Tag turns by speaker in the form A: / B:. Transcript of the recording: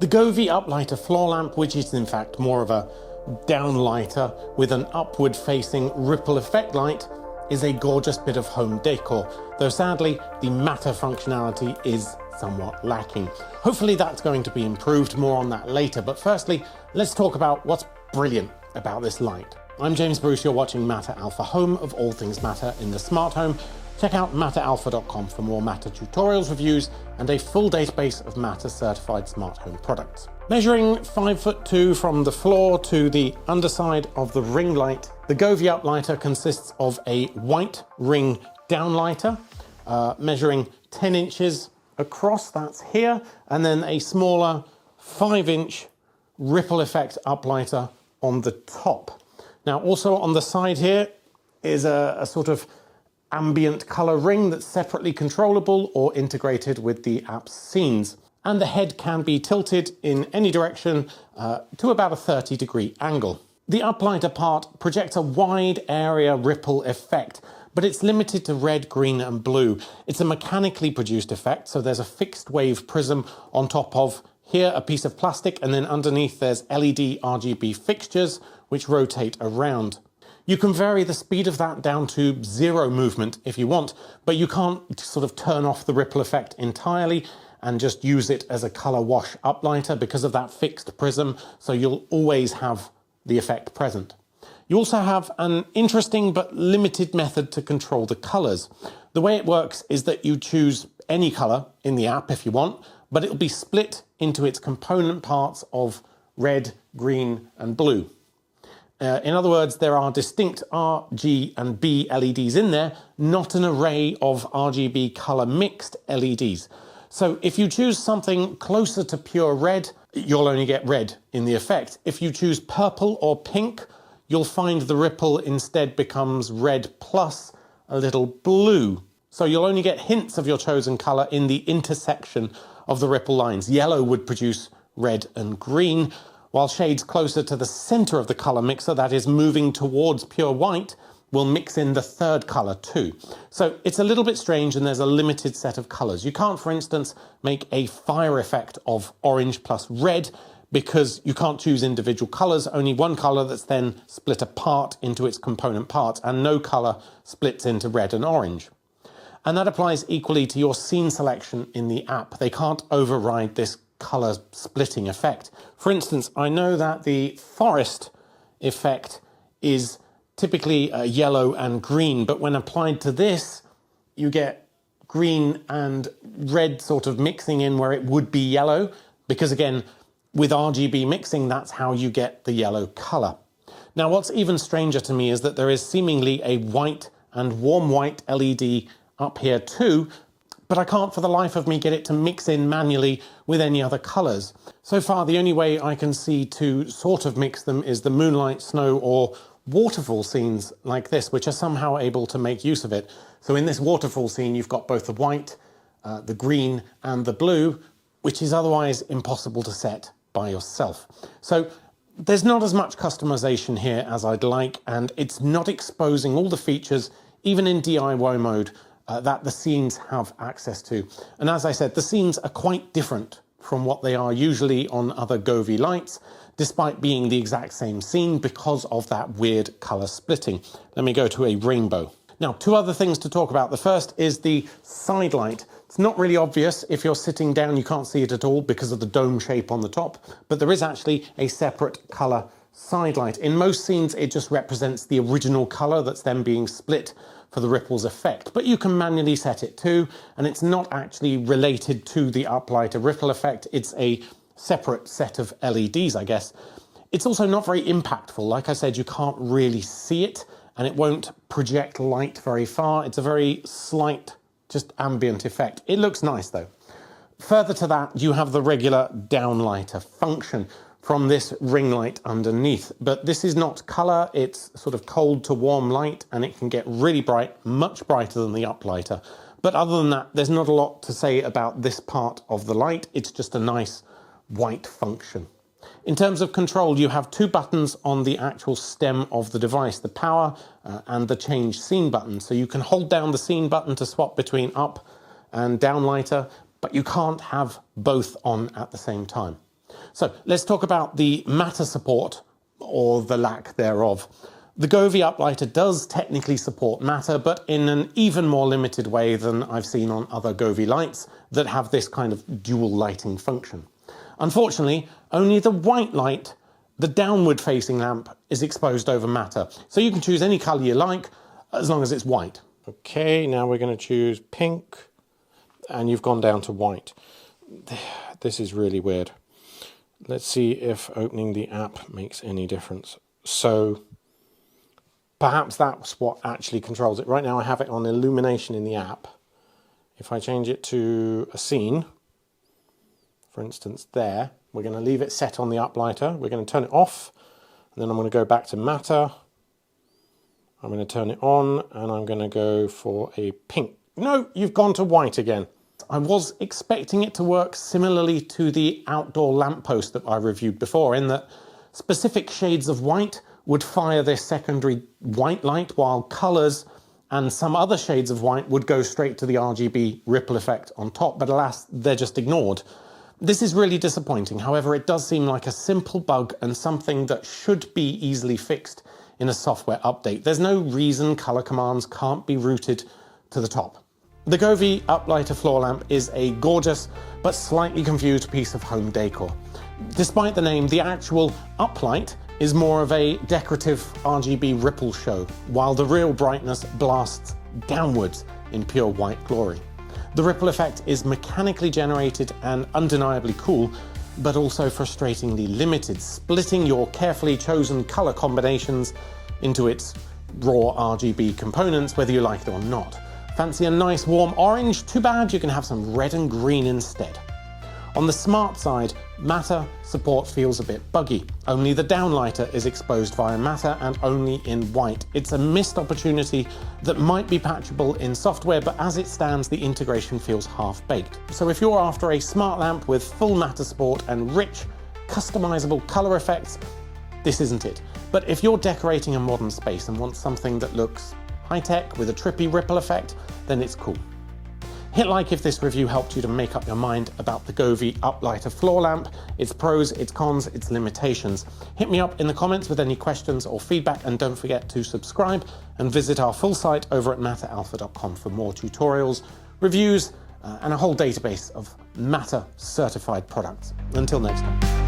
A: The Govee Uplighter Floor Lamp, which is in fact more of a downlighter with an upward facing ripple effect light, is a gorgeous bit of home decor, though sadly the matter functionality is somewhat lacking. Hopefully that's going to be improved, more on that later, but firstly let's talk about what's brilliant about this light. I'm James Bruce, you're watching Matter Alpha, home of all things Matter in the smart home. Check out matteralpha.com for more Matter tutorials, reviews, and a full database of Matter certified smart home products. Measuring 5'2" from the floor to the underside of the ring light, the Govee Uplighter consists of a white ring downlighter, measuring 10 inches across, that's here, and then a smaller 5-inch ripple effect uplighter on the top. Now also on the side here is a sort of ambient color ring that's separately controllable or integrated with the app's scenes. And the head can be tilted in any direction to about a 30-degree angle. The uplighter part projects a wide area ripple effect, but it's limited to red, green and blue. It's a mechanically produced effect, so there's a fixed wave prism on top of here a piece of plastic, and then underneath there's LED RGB fixtures which rotate around. You can vary the speed of that down to 0 movement if you want, but you can't sort of turn off the ripple effect entirely and just use it as a color wash uplighter because of that fixed prism, so you'll always have the effect present. You also have an interesting but limited method to control the colors. The way it works is that you choose any color in the app if you want, but it'll be split into its component parts of red, green and blue. In other words, there are distinct R, G and B LEDs in there, not an array of RGB color mixed LEDs. So if you choose something closer to pure red, you'll only get red in the effect. If you choose purple or pink, you'll find the ripple instead becomes red plus a little blue. So you'll only get hints of your chosen color in the intersection of the ripple lines. Yellow would produce red and green, while shades closer to the center of the color mixer, that is moving towards pure white, will mix in the third color too. So it's a little bit strange and there's a limited set of colors. You can't, for instance, make a fire effect of orange plus red because you can't choose individual colors, only one color that's then split apart into its component parts, and no color splits into red and orange. And that applies equally to your scene selection in the app. They can't override this color splitting effect. For instance, I know that the forest effect is typically yellow and green, but when applied to this, you get green and red sort of mixing in where it would be yellow, because again, with RGB mixing, that's how you get the yellow color. Now, what's even stranger to me is that there is seemingly a white and warm white LED up here too, but I can't for the life of me get it to mix in manually with any other colors. So far, the only way I can see to sort of mix them is the moonlight, snow or waterfall scenes like this, which are somehow able to make use of it. So in this waterfall scene, you've got both the white, the green and the blue, which is otherwise impossible to set by yourself. So there's not as much customization here as I'd like, and it's not exposing all the features, even in DIY mode, that the scenes have access to. And as I said, the scenes are quite different from what they are usually on other Govee lights, despite being the exact same scene because of that weird color splitting. Let me go to a rainbow. Now, 2 other things to talk about. The first is the side light. It's not really obvious. If you're sitting down, you can't see it at all because of the dome shape on the top, but there is actually a separate color side light. In most scenes, it just represents the original color that's then being split for the ripples effect, but you can manually set it too, and it's not actually related to the uplighter ripple effect. It's a separate set of LEDs, I guess. It's also not very impactful. Like I said, you can't really see it, and it won't project light very far. It's a very slight, just ambient effect. It looks nice though. Further to that, you have the regular downlighter function from this ring light underneath, but this is not color, it's sort of cold to warm light, and it can get really bright, much brighter than the uplighter. But other than that, there's not a lot to say about this part of the light. It's just a nice white function. In terms of control, you have 2 buttons on the actual stem of the device, the power and the change scene button. So you can hold down the scene button to swap between up and downlighter, but you can't have both on at the same time. So let's talk about the matter support, or the lack thereof. The Govee Uplighter does technically support matter, but in an even more limited way than I've seen on other Govee lights that have this kind of dual lighting function. Unfortunately, only the white light, the downward facing lamp, is exposed over matter. So you can choose any colour you like, as long as it's white. Okay, now we're going to choose pink, and you've gone down to white. This is really weird. Let's see if opening the app makes any difference. So perhaps that's what actually controls it. Right now I have it on illumination in the app. If I change it to a scene, for instance there, we're going to leave it set on the uplighter. We're going to turn it off, and then I'm going to go back to matter. I'm going to turn it on, and I'm going to go for a pink. No, you've gone to white again. I was expecting it to work similarly to the outdoor lamppost that I reviewed before, in that specific shades of white would fire this secondary white light, while colours and some other shades of white would go straight to the RGB ripple effect on top, but alas, they're just ignored. This is really disappointing. However, it does seem like a simple bug and something that should be easily fixed in a software update. There's no reason colour commands can't be routed to the top. The Govee Uplighter Floor Lamp is a gorgeous but slightly confused piece of home decor. Despite the name, the actual uplight is more of a decorative RGB ripple show, while the real brightness blasts downwards in pure white glory. The ripple effect is mechanically generated and undeniably cool, but also frustratingly limited, splitting your carefully chosen colour combinations into its raw RGB components, whether you like it or not. Fancy a nice warm orange? Too bad, you can have some red and green instead. On the smart side, matter support feels a bit buggy. Only the downlighter is exposed via matter and only in white. It's a missed opportunity that might be patchable in software, but as it stands, the integration feels half-baked. So if you're after a smart lamp with full matter support and rich, customizable colour effects, this isn't it. But if you're decorating a modern space and want something that looks high-tech with a trippy ripple effect, then it's cool. Hit like if this review helped you to make up your mind about the Govee Uplighter Floor Lamp, its pros, its cons, its limitations. Hit me up in the comments with any questions or feedback, and don't forget to subscribe and visit our full site over at matteralpha.com for more tutorials, reviews, and a whole database of Matter certified products. Until next time.